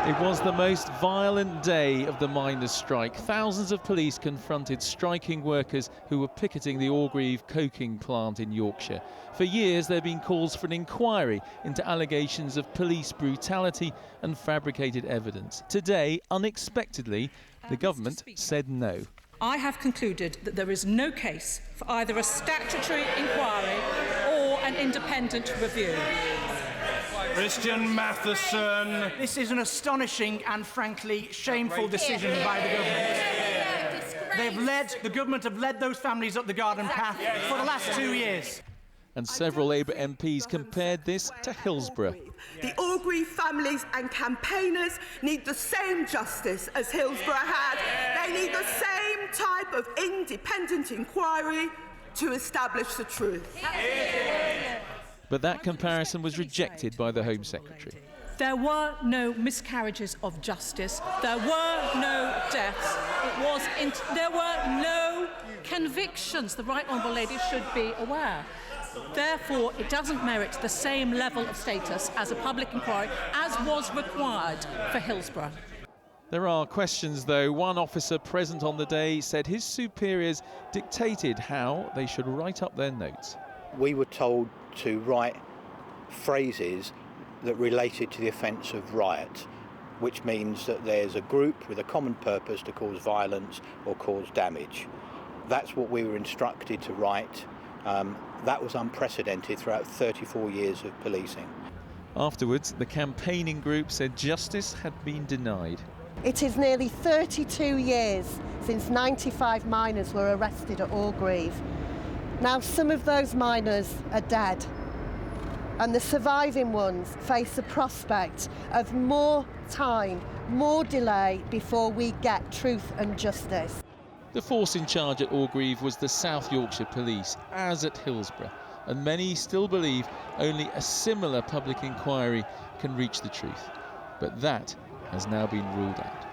It was the most violent day of the miners' strike. Thousands of police confronted striking workers who were picketing the Orgreave coking plant in Yorkshire. For years there have been calls for an inquiry into allegations of police brutality and fabricated evidence. Today, unexpectedly, the government said no. I have concluded that there is no case for either a statutory inquiry or an independent review. Christian Matheson. This is an astonishing and frankly shameful decision by the government. The government have led those families up the garden path for the last 2 years. And several Labour MPs compared this to Hillsborough. The Orgreave families and campaigners need the same justice as Hillsborough had. They need the same type of independent inquiry to establish the truth. But that comparison was rejected by the Home Secretary. There were no miscarriages of justice. There were no deaths. There were no convictions. The Right Honourable Lady should be aware. Therefore, it doesn't merit the same level of status as a public inquiry as was required for Hillsborough. There are questions, though. One officer present on the day said his superiors dictated how they should write up their notes. We were told to write phrases that related to the offence of riot, which means that there's a group with a common purpose to cause violence or cause damage. That's what we were instructed to write. That was unprecedented throughout 34 years of policing. Afterwards, the campaigning group said justice had been denied. It is nearly 32 years since 95 miners were arrested at Orgreave. Now, some of those miners are dead, and the surviving ones face the prospect of more time, more delay before we get truth and justice. The force in charge at Orgreave was the South Yorkshire Police, as at Hillsborough, and many still believe only a similar public inquiry can reach the truth. But that has now been ruled out.